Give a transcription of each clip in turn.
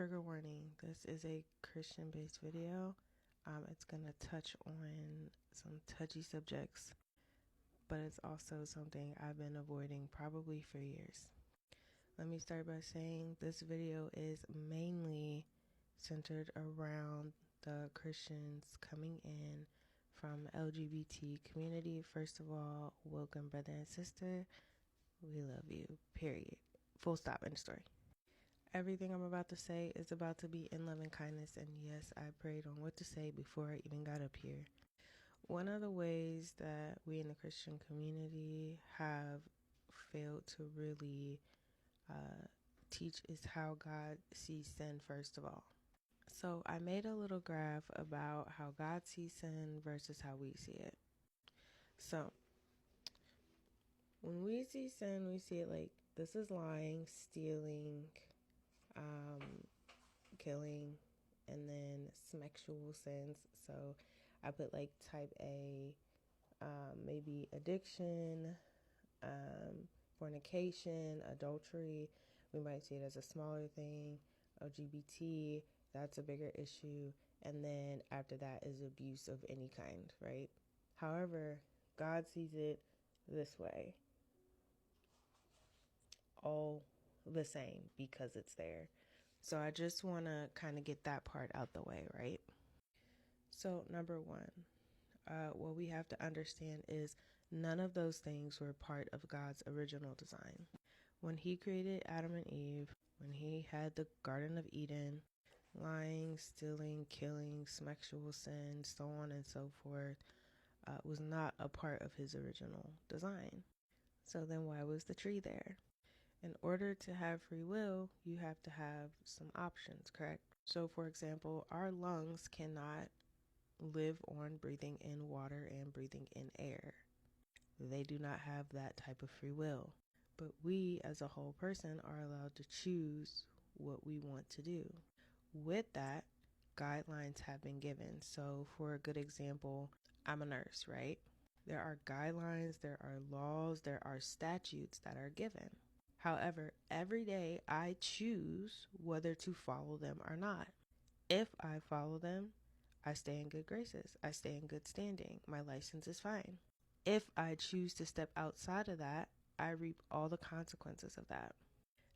Trigger warning, this is a Christian-based video. It's going to touch on some touchy subjects, but it's also something I've been avoiding probably for years. Let me start by saying this video is mainly centered around the Christians coming in from LGBT community. First of all, welcome, brother and sister. We love you, period. Full stop, end story. Everything I'm about to say is about to be in love and kindness, and yes, I prayed on what to say before I even got up here. One of the ways that we in the Christian community have failed to really teach is how God sees sin, first of all. So I made a little graph about how God sees sin versus how we see it. So when we see sin, we see it like this is lying, stealing, killing, and then sexual sins. So I put like type A, maybe addiction, fornication, adultery. We might see it as a smaller thing. LGBT, that's a bigger issue. And then after that is abuse of any kind, right? However, God sees it this way. All the same because it's there. So I just want to kind of get that part out the way, right? So number one, what we have to understand is none of those things were part of God's original design. When he created Adam and Eve, when he had the Garden of Eden, lying, stealing, killing, sexual sin, so on and so forth, was not a part of his original design. So then why was the tree there? In order to have free will, you have to have some options, correct? So for example, our lungs cannot live on breathing in water and breathing in air. They do not have that type of free will. But we as a whole person are allowed to choose what we want to do. With that, guidelines have been given. So for a good example, I'm a nurse, right? There are guidelines, there are laws, there are statutes that are given. However, every day I choose whether to follow them or not. If I follow them, I stay in good graces. I stay in good standing. My license is fine. If I choose to step outside of that, I reap all the consequences of that.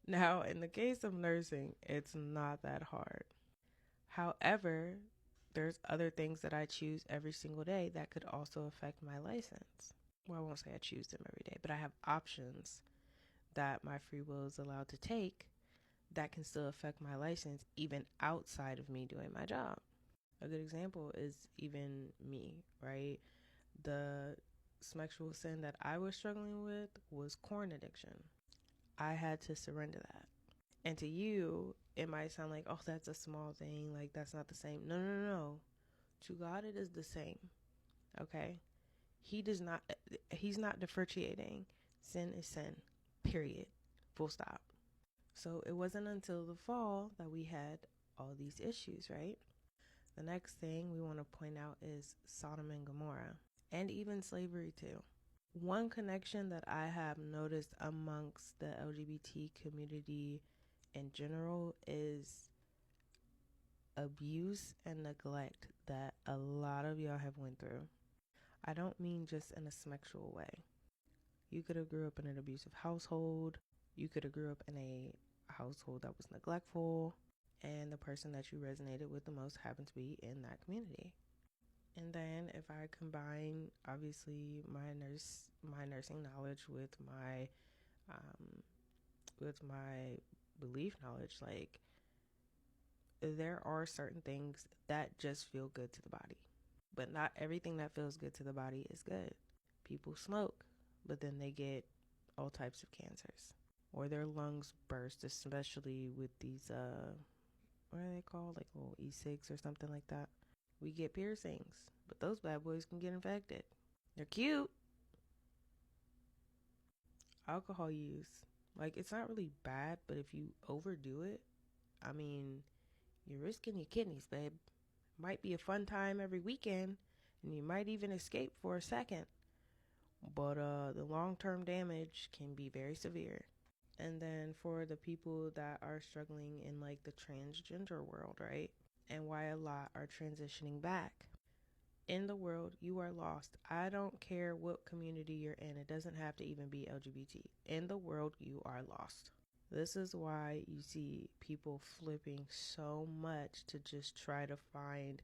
Now, in the case of nursing, it's not that hard. However, there's other things that I choose every single day that could also affect my license. Well, I won't say I choose them every day, but I have options that my free will is allowed to take that can still affect my license even outside of me doing my job. A good example is even me, right? The sexual sin that I was struggling with was corn addiction. I had to surrender that. And to you, it might sound like, oh, that's a small thing, like that's not the same. No. To God, it is the same. Okay? He's not differentiating. Sin is sin. Period. Full stop. So it wasn't until the fall that we had all these issues, right? The next thing we want to point out is Sodom and Gomorrah, and even slavery too. One connection that I have noticed amongst the LGBT community in general is abuse and neglect that a lot of y'all have went through. I don't mean just in a sexual way. You could have grew up in an abusive household. You could have grew up in a household that was neglectful, and the person that you resonated with the most happened to be in that community. And then if I combine obviously my nursing knowledge with my belief knowledge, like there are certain things that just feel good to the body, but not everything that feels good to the body is good. People smoke, but then they get all types of cancers, or their lungs burst, especially with these what are they called, like little E6 or something like that. We get piercings, but those bad boys can get infected. They're cute. Alcohol use, like it's not really bad, but if you overdo it, I mean, you're risking your kidneys, babe. Might be a fun time every weekend, and you might even escape for a second, but the long-term damage can be very severe. And then for the people that are struggling in like the transgender world, right? And why a lot are transitioning back. In the world, you are lost. I don't care what community you're in. It doesn't have to even be LGBT. In the world, you are lost. This is why you see people flipping so much to just try to find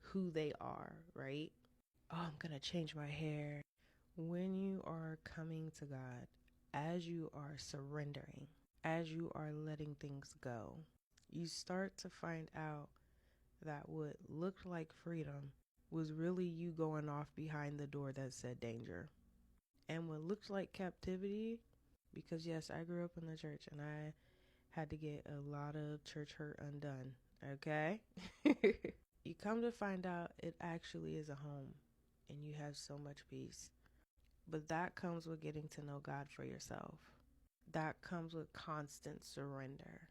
who they are, right? Oh, I'm going to change my hair. When you are coming to God, as you are surrendering, as you are letting things go, you start to find out that what looked like freedom was really you going off behind the door that said danger. And what looked like captivity, because yes, I grew up in the church and I had to get a lot of church hurt undone, okay? You come to find out it actually is a home and you have so much peace. But that comes with getting to know God for yourself. That comes with constant surrender.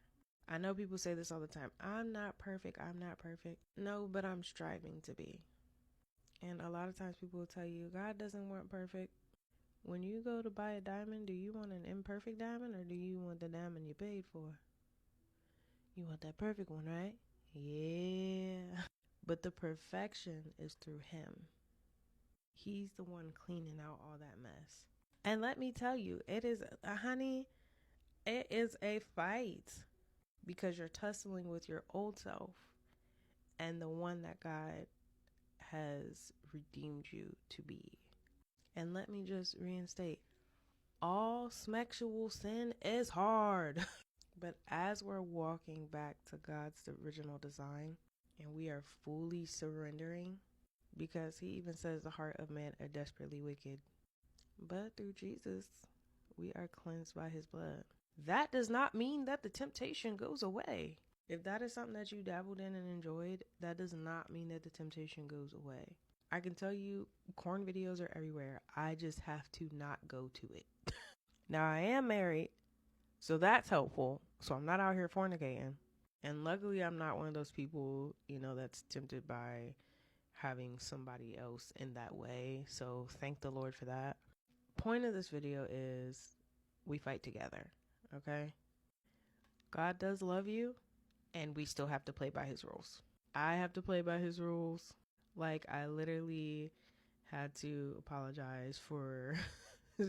I know people say this all the time. I'm not perfect. I'm not perfect. No, but I'm striving to be. And a lot of times people will tell you, God doesn't want perfect. When you go to buy a diamond, do you want an imperfect diamond or do you want the diamond you paid for? You want that perfect one, right? Yeah. But the perfection is through Him. He's the one cleaning out all that mess. And let me tell you, it is, honey, it is a fight because you're tussling with your old self and the one that God has redeemed you to be. And let me just reinstate, all sexual sin is hard. But as we're walking back to God's original design and we are fully surrendering, because He even says the heart of man are desperately wicked, but through Jesus, we are cleansed by His blood. That does not mean that the temptation goes away. If that is something that you dabbled in and enjoyed, that does not mean that the temptation goes away. I can tell you, corn videos are everywhere. I just have to not go to it. Now, I am married, so that's helpful. So I'm not out here fornicating. And luckily, I'm not one of those people, that's tempted by having somebody else in that way. So thank the Lord for that. Point of this video is we fight together, okay? God does love you, and we still have to play by His rules. I have to play by His rules. Like, I literally had to apologize for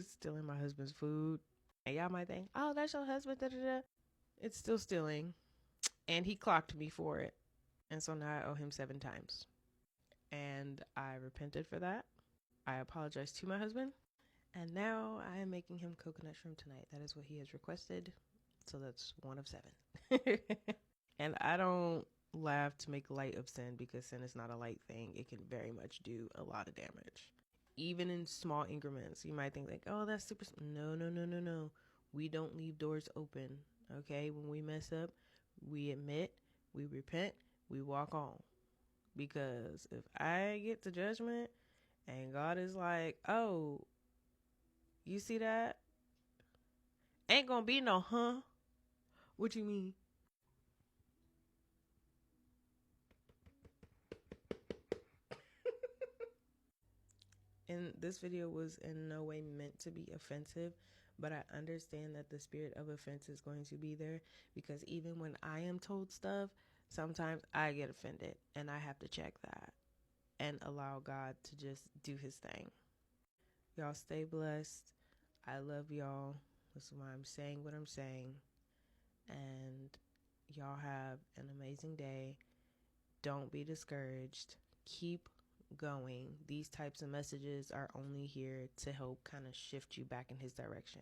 stealing my husband's food. And y'all might think, oh, that's your husband, da-da-da. It's still stealing. And he clocked me for it. And so now I owe him 7 times. And I repented for that. I apologized to my husband. And now I am making him coconut shrimp tonight. That is what he has requested. So that's 1 of 7. And I don't laugh to make light of sin because sin is not a light thing. It can very much do a lot of damage. Even in small increments, you might think like, oh, that's super. No. We don't leave doors open. Okay. When we mess up, we admit, we repent, we walk on. Because if I get to judgment and God is like, oh, you see that? Ain't gonna be no, huh? What you mean? And this video was in no way meant to be offensive, but I understand that the spirit of offense is going to be there because even when I am told stuff, sometimes I get offended and I have to check that and allow God to just do His thing. Y'all stay blessed. I love y'all. That's why I'm saying what I'm saying. And y'all have an amazing day. Don't be discouraged. Keep going. These types of messages are only here to help kind of shift you back in His direction.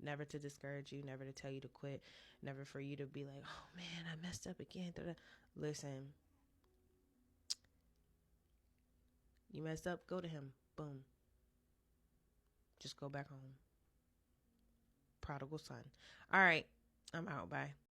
Never to discourage you, never to tell you to quit, never for you to be like, oh man, I messed up again. Listen, you messed up, go to Him. Boom. Just go back home. Prodigal son. All right, I'm out. Bye.